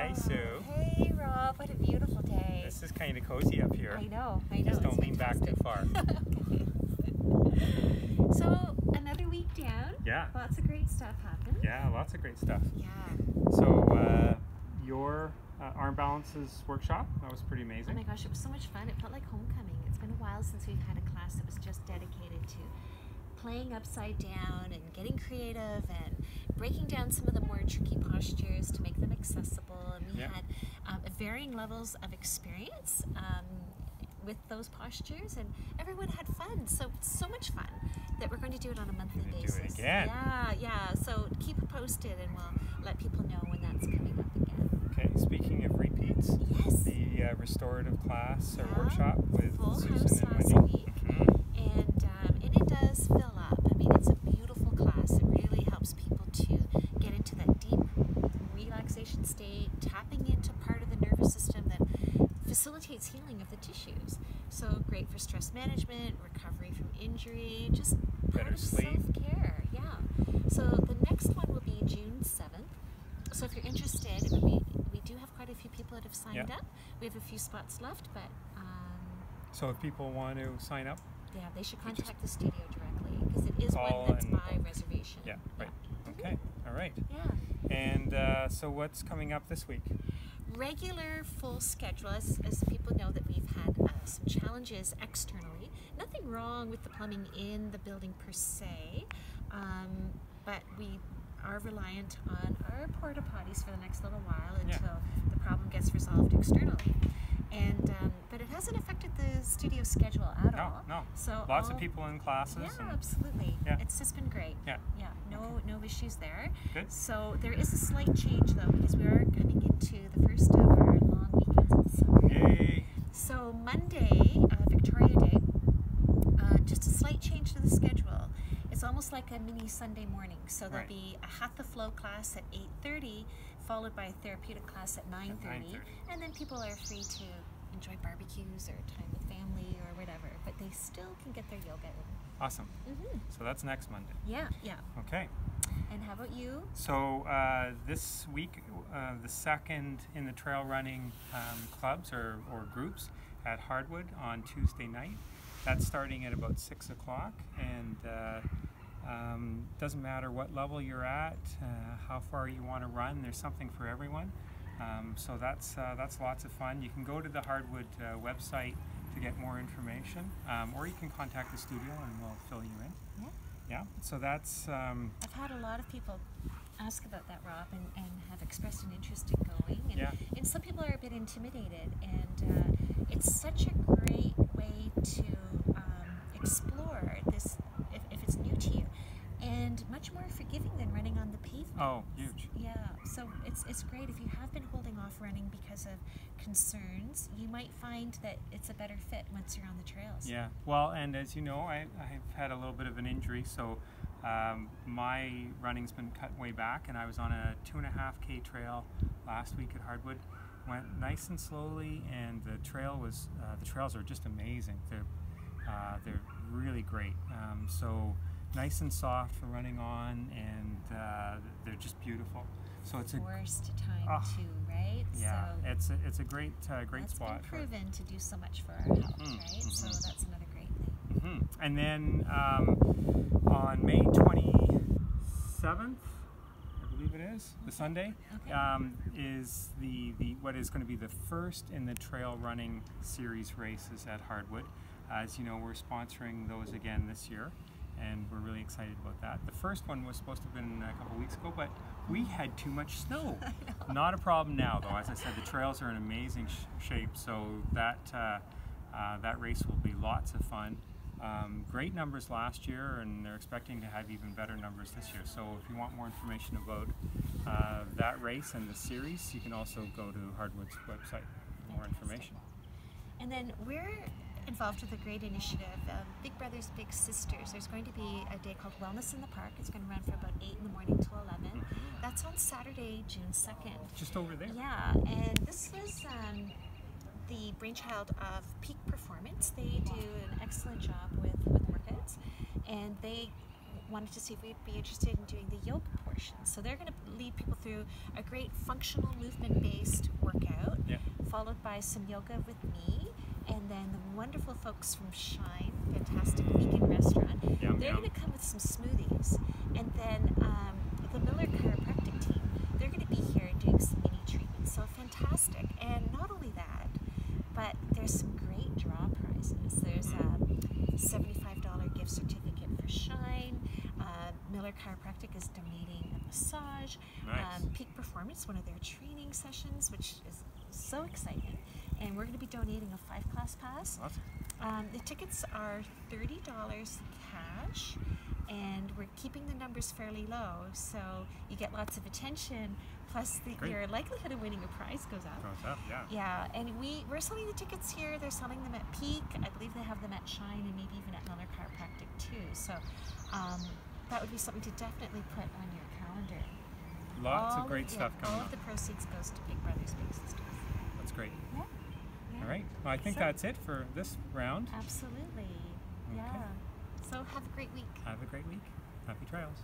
Hi, Sue. Hey, Rob. What a beautiful day. This is kind of cozy up here. I know. Just don't lean back too far. Okay. So, another week down. Yeah. Lots of great stuff happened. Yeah, lots of great stuff. Yeah. So, your arm balances workshop, that was pretty Oh amazing. my gosh, it was so much fun. It felt like homecoming. It's been a while since we've had a class that was just dedicated to playing upside down and getting creative and breaking down some of the more tricky postures to make them accessible. And we had varying levels of experience with those postures, and everyone had fun. So it's so much fun that we're going to do it on a monthly basis. Do it again. Yeah. So keep it posted, and we'll let people know when that's coming up again. Okay, speaking of repeats, Yes. the restorative class or workshop with full Susan house and last Wendy. week. And it does fill up. I mean, it's a beautiful class. It really helps people to get into that deep relaxation state, tapping into part of the nervous system that facilitates healing of the tissues. So great for stress management, recovery from injury, just Better part of sleep. self-care. Yeah. So the next one will be June 7th. So if you're interested, we do have quite a few people that have signed up. We have a few spots left, but So if people want to sign up? yeah, they should contact the studio directly, because it is one that's by reservation. Yeah, right. Okay, all right. Yeah. And so what's coming up this week? Regular full schedule, as people know that we've had some challenges externally. Nothing wrong with the plumbing in the building per se, but we are reliant on our porta potties for the next little while until the problem gets resolved externally. And but it hasn't affected the studio schedule at all. No. So Lots of people in classes. Yeah, absolutely. Yeah. It's just been great. Yeah. No issues there. Good. So there is a slight change though, because we are coming into the first of our long weekends of the summer. Yay! So Monday, Victoria Day, just a slight change to the schedule. It's almost like a mini Sunday morning. So there'll be a Hatha Flow class at 8:30, followed by a therapeutic class at 9:30, and then people are free to enjoy barbecues or time with family or whatever, but they still can get their yoga in. Awesome. So that's next Monday. Yeah. Okay. And how about you? So this week, the second in the trail running clubs or groups at Hardwood on Tuesday night. That's starting at about 6 o'clock, and doesn't matter what level you're at, how far you want to run. There's something for everyone. So that's lots of fun. You can go to the Hardwood website to get more information, or you can contact the studio and we'll fill you in. Yeah. So that's. I've had a lot of people ask about that, Rob, and have expressed an interest in going. And some people are a bit intimidated, and it's such a great way to explore this if it's new to you, and much more forgiving than running on the pavement. Oh, huge. Yeah, so it's great. If you have been holding off running because of concerns, you might find that it's a better fit once you're on the trails. Yeah, well, and as you know, I've had a little bit of an injury, so my running's been cut way back, and I was on a 2.5K trail last week at Hardwood. Went nice and slowly, and the trails are just amazing. They're really great. So nice and soft for running on, and they're just beautiful. So it's worst time too, right? Yeah, so it's a great spot. It's been proven to do so much for our health, right? So that's another great thing. And then on May 27th, I believe it is, the Sunday, is the what is going to be the first in the trail running series races at Hardwood. As you know, we're sponsoring those again this year, and we're really excited about that. The first one was supposed to have been a couple weeks ago, but we had too much snow. Not a problem now, though. As I said, the trails are in amazing shape, so that race will be lots of fun. Great numbers last year, and they're expecting to have even better numbers this year. So if you want more information about that race and the series, you can also go to Hardwood's website for more information. And then we're involved with a great initiative, Big Brothers Big Sisters. There's going to be a day called Wellness in the Park. It's going to run for about 8 in the morning till 11. That's on Saturday, June 2nd. Just over there. Yeah, and this was the brainchild of Peak Performance. They do an excellent job with workouts, and they wanted to see if we'd be interested in doing the yoga portion. So they're going to lead people through a great functional movement-based workout, followed by some yoga with me, and then the wonderful folks from Shine, fantastic vegan restaurant, they're going to come with some smoothies. And then the Miller Chiropractic team, they're going to be here doing some mini treatments. So fantastic. And not only that, but there's some great draw prizes. There's a $75 gift certificate for Shine. Miller Chiropractic is donating a massage. Nice. Peak Performance, one of their training sessions, which is so exciting. And we're going to be donating a 5-class pass. Awesome. The tickets are $30 cash, and we're keeping the numbers fairly low, so you get lots of attention, plus your likelihood of winning a prize goes up. Goes up, yeah. Yeah, and we're selling the tickets here. They're selling them at Peak. I believe they have them at Shine and maybe even at Miller Chiropractic too. So that would be something to definitely put on your calendar. Lots of great stuff coming All up. of the proceeds goes to Big Brothers Big Sisters. That's great. Yeah. All right. Well, I think that's it for this round. Absolutely. Okay. Yeah. So have a great week. Have a great week. Happy trails.